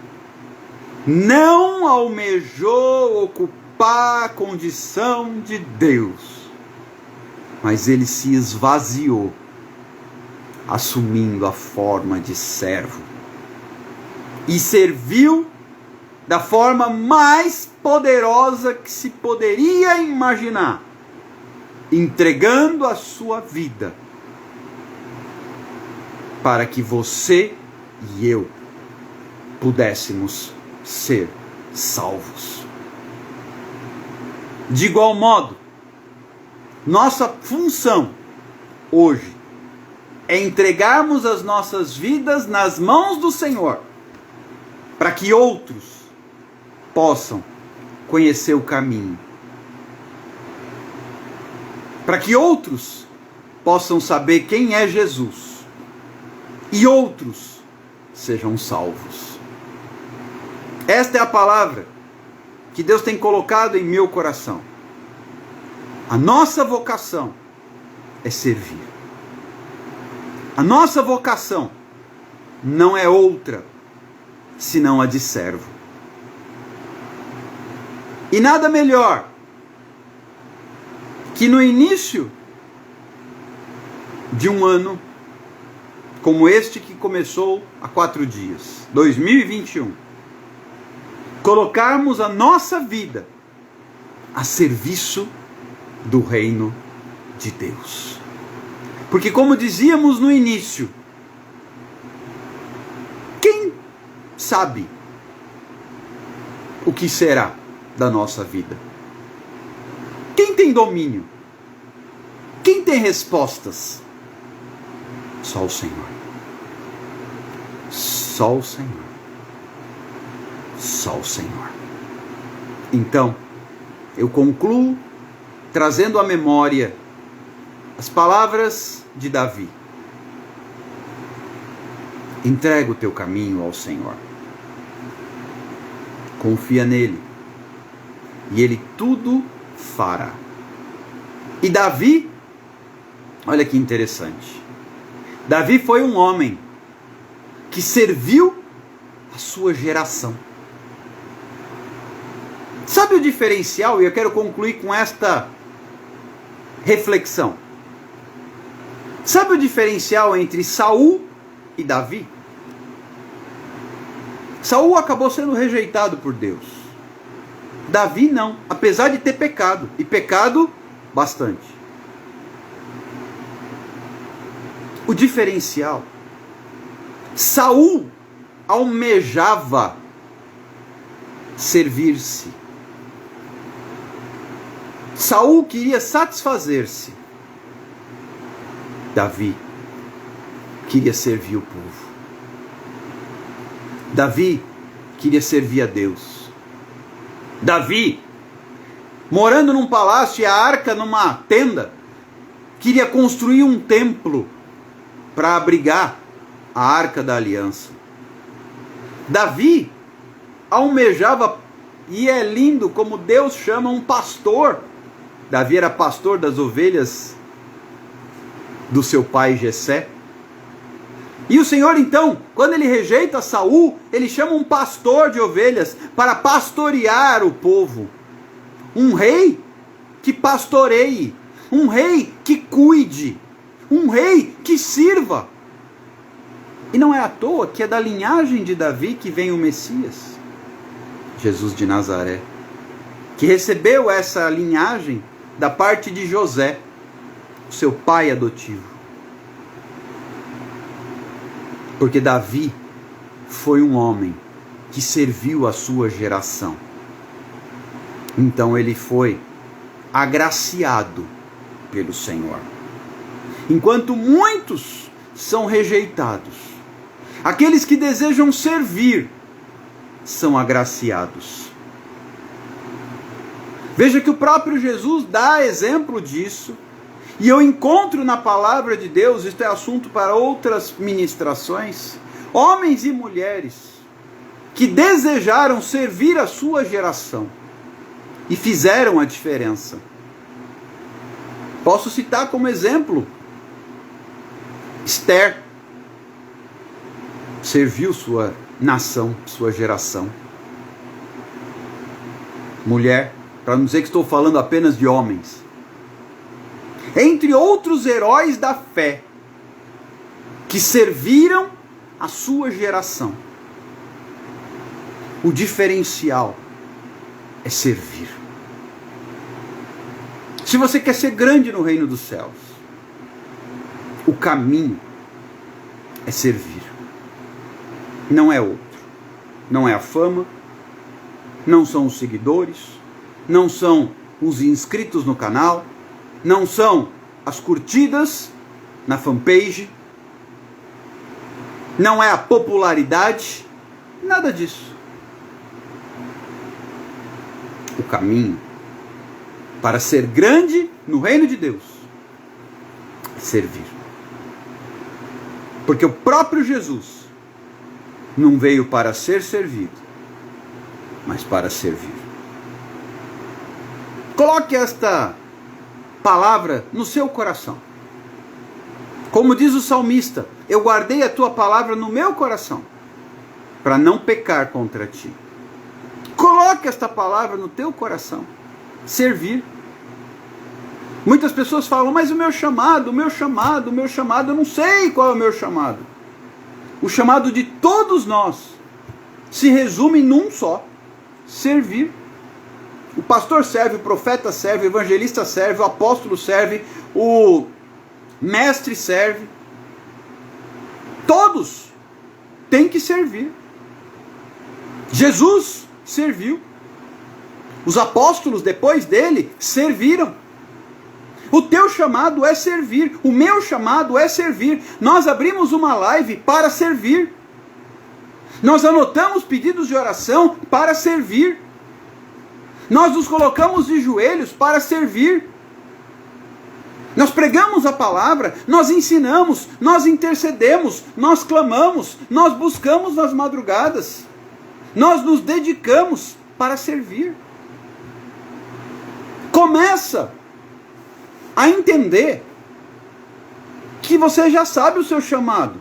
não almejou ocupar a condição de Deus, mas ele se esvaziou, assumindo a forma de servo, e serviu da forma mais poderosa que se poderia imaginar, entregando a sua vida para que você e eu pudéssemos ser salvos. De igual modo, nossa função hoje é entregarmos as nossas vidas nas mãos do Senhor, para que outros possam conhecer o caminho, para que outros possam saber quem é Jesus e outros sejam salvos. Esta é a palavra que Deus tem colocado em meu coração. A nossa vocação é servir. A nossa vocação não é outra senão a de servo. E nada melhor que no início de um ano como este que começou há 4 dias, 2021, colocarmos a nossa vida a serviço do reino de Deus. Porque, como dizíamos no início, quem sabe o que será da nossa vida? Quem tem domínio? Quem tem respostas? Só o Senhor. Só o Senhor. Só o Senhor. Então, eu concluo trazendo à memória as palavras de Davi. Entrega o teu caminho ao Senhor. Confia nele. E ele tudo fará. E Davi, olha que interessante. Davi foi um homem que serviu a sua geração. Sabe o diferencial? E eu quero concluir com esta reflexão. Sabe o diferencial entre Saul e Davi? Saul acabou sendo rejeitado por Deus. Davi não, apesar de ter pecado, e pecado bastante. O diferencial: Saul almejava servir-se. Saul queria satisfazer-se. Davi queria servir o povo. Davi queria servir a Deus. Davi, morando num palácio e a arca numa tenda, queria construir um templo para abrigar a arca da aliança. Davi almejava, e é lindo como Deus chama um pastor. Davi era pastor das ovelhas do seu pai Jessé. E o Senhor então, quando ele rejeita Saul, ele chama um pastor de ovelhas para pastorear o povo. Um rei que pastoreie, um rei que cuide, um rei que sirva. E não é à toa que é da linhagem de Davi que vem o Messias, Jesus de Nazaré, que recebeu essa linhagem da parte de José, seu pai adotivo. Porque Davi foi um homem que serviu a sua geração. Então ele foi agraciado pelo Senhor. Enquanto muitos são rejeitados, aqueles que desejam servir são agraciados. Veja que o próprio Jesus dá exemplo disso. E eu encontro na palavra de Deus, isto é assunto para outras ministrações, homens e mulheres que desejaram servir a sua geração e fizeram a diferença. Posso citar como exemplo Esther. Serviu sua nação, sua geração. Mulher, para não dizer que estou falando apenas de homens. Entre outros heróis da fé que serviram a sua geração. O diferencial é servir. Se você quer ser grande no reino dos céus, o caminho é servir. Não é outro. Não é a fama, não são os seguidores, não são os inscritos no canal, não são as curtidas na fanpage, não é a popularidade, nada disso. O caminho para ser grande no reino de Deus é servir. Porque o próprio Jesus não veio para ser servido, mas para servir. Coloque esta palavra no seu coração. Como diz o salmista, eu guardei a tua palavra no meu coração, para não pecar contra ti. Coloque esta palavra no teu coração. Servir. Muitas pessoas falam, mas o meu chamado, eu não sei qual é o meu chamado. O chamado de todos nós se resume num só: servir. O pastor serve, o profeta serve, o evangelista serve, o apóstolo serve, o mestre serve. Todos têm que servir. Jesus serviu. Os apóstolos depois dele serviram. O teu chamado é servir. O meu chamado é servir. Nós abrimos uma live para servir. Nós anotamos pedidos de oração para servir. Nós nos colocamos de joelhos para servir. Nós pregamos a palavra, nós ensinamos, nós intercedemos, nós clamamos, nós buscamos nas madrugadas. Nós nos dedicamos para servir. Começa a entender que você já sabe o seu chamado.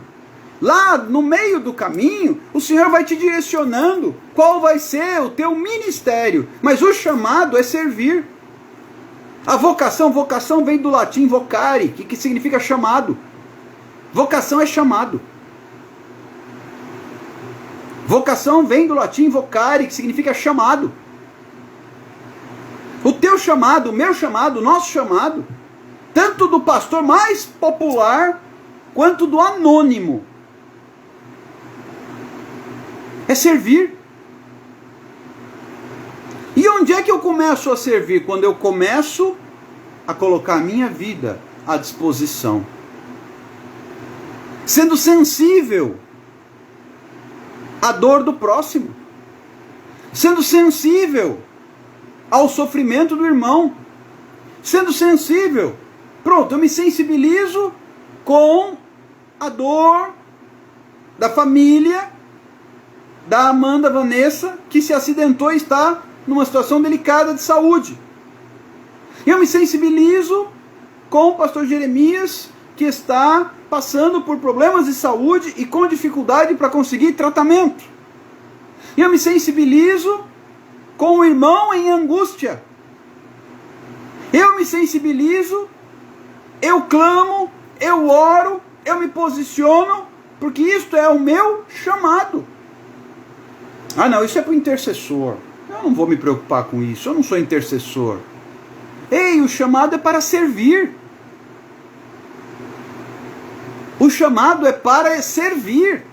Lá no meio do caminho, o Senhor vai te direcionando qual vai ser o teu ministério. Mas o chamado é servir. A vocação vem do latim vocare, que significa chamado. Vocação é chamado. Vocação vem do latim vocare, que significa chamado. O teu chamado, o meu chamado, o nosso chamado, tanto do pastor mais popular, quanto do anônimo, é servir. E onde é que eu começo a servir? Quando eu começo a colocar a minha vida à disposição. Sendo sensível à dor do próximo. Sendo sensível ao sofrimento do irmão. Sendo sensível. Pronto, eu me sensibilizo com a dor da família da Amanda Vanessa, que se acidentou e está numa situação delicada de saúde. Eu me sensibilizo com o pastor Jeremias, que está passando por problemas de saúde e com dificuldade para conseguir tratamento. E eu me sensibilizo com o irmão em angústia. Eu me sensibilizo, eu clamo, eu oro, eu me posiciono, porque isto é o meu chamado. Ah não, isso é para o intercessor. Eu não vou me preocupar com isso, eu não sou intercessor. Ei, o chamado é para servir. O chamado é para servir.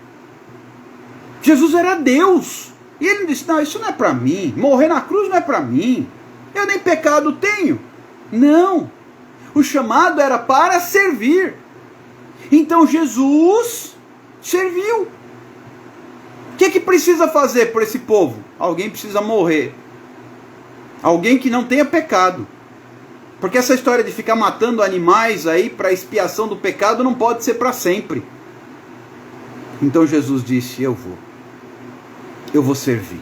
Jesus era Deus. E ele disse, não, isso não é para mim. Morrer na cruz não é para mim. Eu nem pecado tenho. Não. O chamado era para servir. Então Jesus serviu. O que precisa fazer por esse povo? Alguém precisa morrer. Alguém que não tenha pecado. Porque essa história de ficar matando animais aí para expiação do pecado não pode ser para sempre. Então Jesus disse, eu vou servir.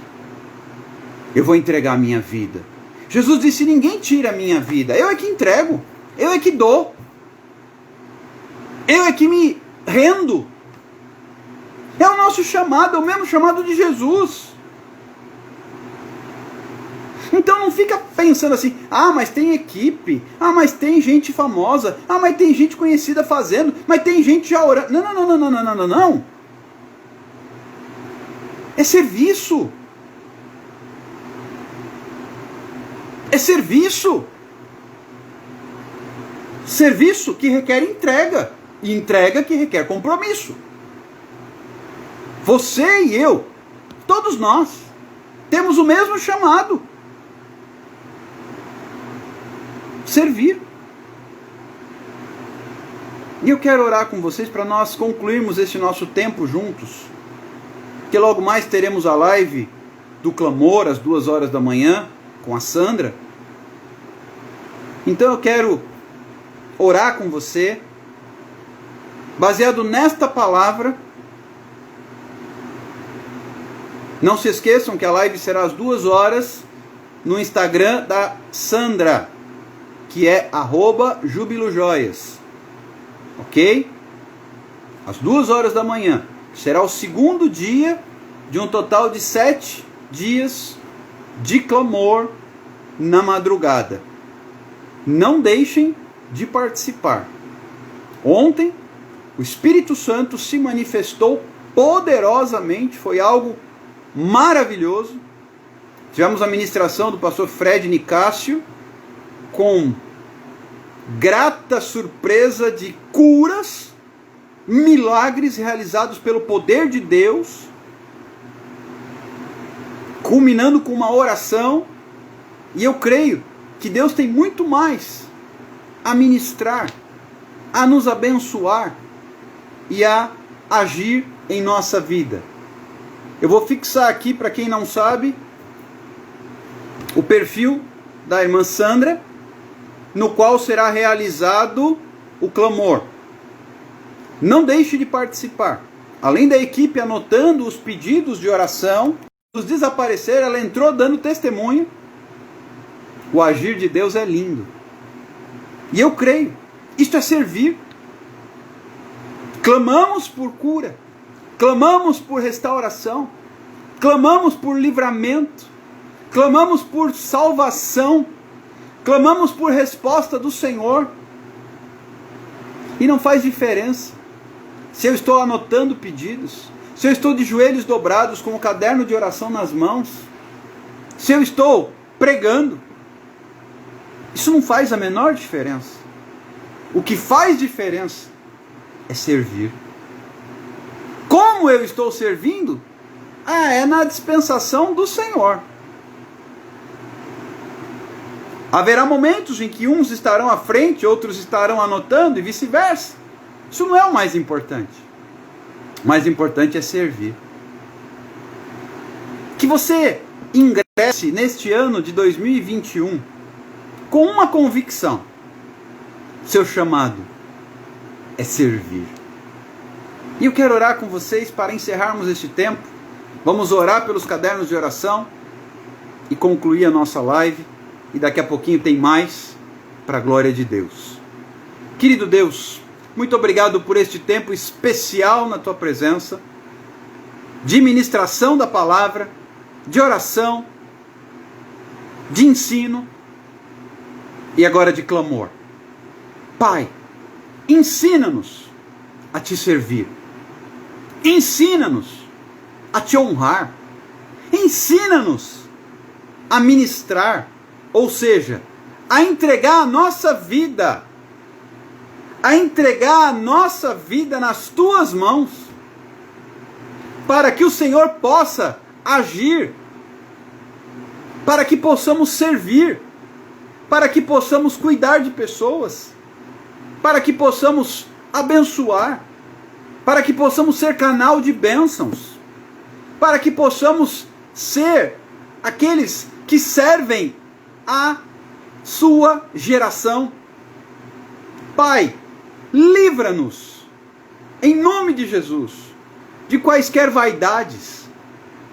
Eu vou entregar a minha vida. Jesus disse, ninguém tira a minha vida. Eu é que entrego. Eu é que dou. Eu é que me rendo. É o nosso chamado, é o mesmo chamado de Jesus. Então não fica pensando assim, ah, mas tem equipe, ah, mas tem gente famosa, ah, mas tem gente conhecida fazendo, mas tem gente já orando. Não. É serviço. É serviço. Serviço que requer entrega. E entrega que requer compromisso. Você e eu, todos nós, temos o mesmo chamado. Servir. E eu quero orar com vocês para nós concluirmos esse nosso tempo juntos. Que logo mais teremos a live do clamor às 2h da manhã com a Sandra. Então eu quero orar com você, baseado nesta palavra. Não se esqueçam que a live será às 2h no Instagram da Sandra, que é @jubilojoias. Ok? Às 2h da manhã. Será o segundo dia de um total de 7 dias de clamor na madrugada. Não deixem de participar. Ontem, o Espírito Santo se manifestou poderosamente, foi algo maravilhoso. Tivemos a ministração do pastor Fred Nicásio, com grata surpresa de curas, milagres realizados pelo poder de Deus, culminando com uma oração. E eu creio que Deus tem muito mais a ministrar, a nos abençoar e a agir em nossa vida. Eu vou fixar aqui, para quem não sabe, o perfil da irmã Sandra, no qual será realizado o clamor. Não deixe de participar. Além da equipe anotando os pedidos de oração, os desaparecer, ela entrou dando testemunho. O agir de Deus é lindo. E eu creio, isto é servir. Clamamos por cura, clamamos por restauração, clamamos por livramento, clamamos por salvação, clamamos por resposta do Senhor. E não faz diferença se eu estou anotando pedidos, se eu estou de joelhos dobrados com o caderno de oração nas mãos, se eu estou pregando. Isso não faz a menor diferença. O que faz diferença é servir. Como eu estou servindo? É na dispensação do Senhor. Haverá momentos em que uns estarão à frente, outros estarão anotando e vice-versa. Isso não é o mais importante. O mais importante é servir. Que você ingresse neste ano de 2021 com uma convicção. Seu chamado é servir. E eu quero orar com vocês para encerrarmos este tempo. Vamos orar pelos cadernos de oração e concluir a nossa live. E daqui a pouquinho tem mais, para a glória de Deus. Querido Deus, muito obrigado por este tempo especial na tua presença, de ministração da palavra, de oração, de ensino e agora de clamor. Pai, ensina-nos a te servir. Ensina-nos a te honrar. Ensina-nos a ministrar, ou seja, a entregar a nossa vida, nas tuas mãos, para que o Senhor possa agir, para que possamos servir, para que possamos cuidar de pessoas, para que possamos abençoar, para que possamos ser canal de bênçãos, para que possamos ser aqueles que servem a sua geração. Pai, livra-nos, em nome de Jesus, de quaisquer vaidades,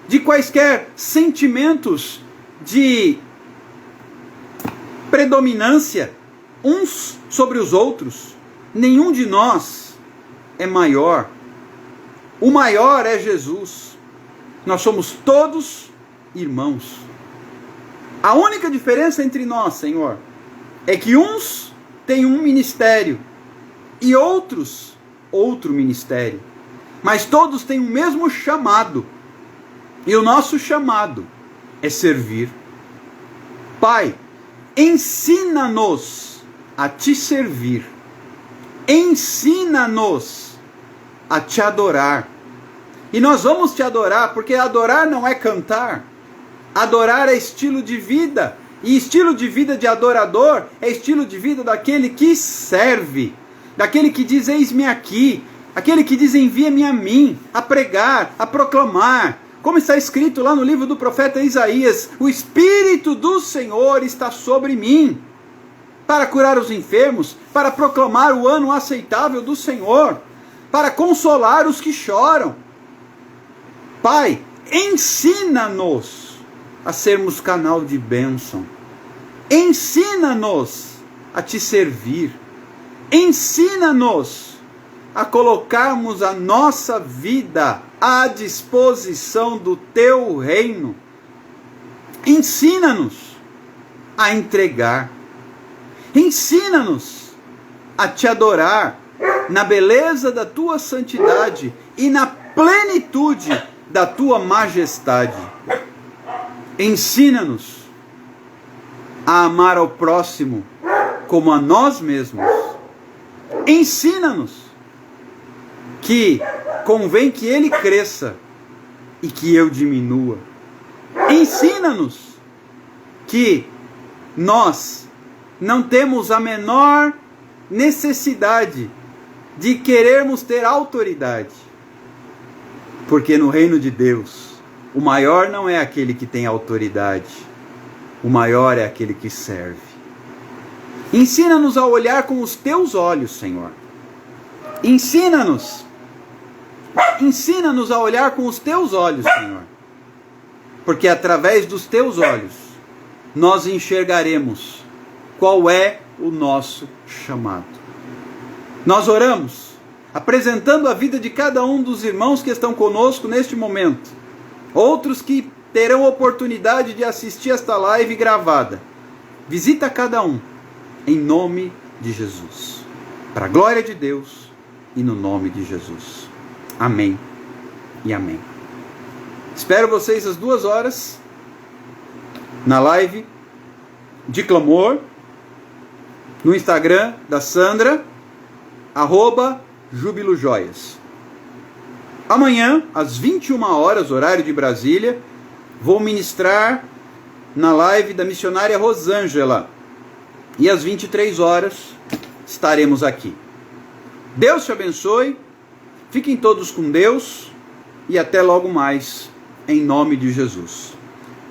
de quaisquer sentimentos de predominância uns sobre os outros. Nenhum de nós é maior. O maior é Jesus. Nós somos todos irmãos. A única diferença entre nós, Senhor, é que uns têm um ministério e outros outro ministério. Mas todos têm o mesmo chamado. E o nosso chamado é servir. Pai, ensina-nos a te servir. Ensina-nos a te adorar. E nós vamos te adorar, porque adorar não é cantar. Adorar é estilo de vida. E estilo de vida de adorador é estilo de vida daquele que serve. Daquele que diz, eis-me aqui. Aquele que diz, envia-me a mim, a pregar, a proclamar. Como está escrito lá no livro do profeta Isaías, o Espírito do Senhor está sobre mim, para curar os enfermos, para proclamar o ano aceitável do Senhor, para consolar os que choram. Pai, ensina-nos a sermos canal de bênção. Ensina-nos a te servir. Ensina-nos a colocarmos a nossa vida à disposição do teu reino. Ensina-nos a entregar. Ensina-nos a te adorar na beleza da tua santidade e na plenitude da tua majestade. Ensina-nos a amar ao próximo como a nós mesmos. Ensina-nos que convém que ele cresça e que eu diminua. Ensina-nos que nós não temos a menor necessidade de querermos ter autoridade. Porque no reino de Deus, o maior não é aquele que tem autoridade, o maior é aquele que serve. Ensina-nos a olhar com os teus olhos, Senhor. Ensina-nos a olhar com os teus olhos, Senhor. Porque através dos teus olhos, nós enxergaremos qual é o nosso chamado. Nós oramos, apresentando a vida de cada um dos irmãos que estão conosco neste momento. Outros que terão oportunidade de assistir esta live gravada. Visita cada um, em nome de Jesus. Para a glória de Deus e no nome de Jesus. Amém e amém. Espero vocês às 2h na live de clamor no Instagram da Sandra, @jubilojoias. Amanhã, às 21h, horário de Brasília, vou ministrar na live da missionária Rosângela. E às 23h estaremos aqui. Deus te abençoe. Fiquem todos com Deus e até logo mais, em nome de Jesus.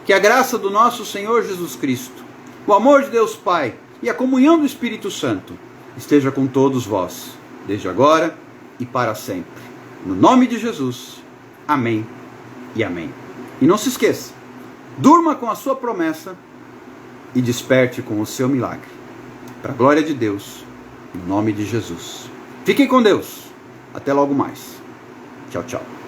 Que a graça do nosso Senhor Jesus Cristo, o amor de Deus Pai e a comunhão do Espírito Santo esteja com todos vós, desde agora e para sempre. No nome de Jesus, amém e amém. E não se esqueça, durma com a sua promessa e desperte com o seu milagre. Para a glória de Deus, em nome de Jesus. Fiquem com Deus. Até logo mais. Tchau, tchau.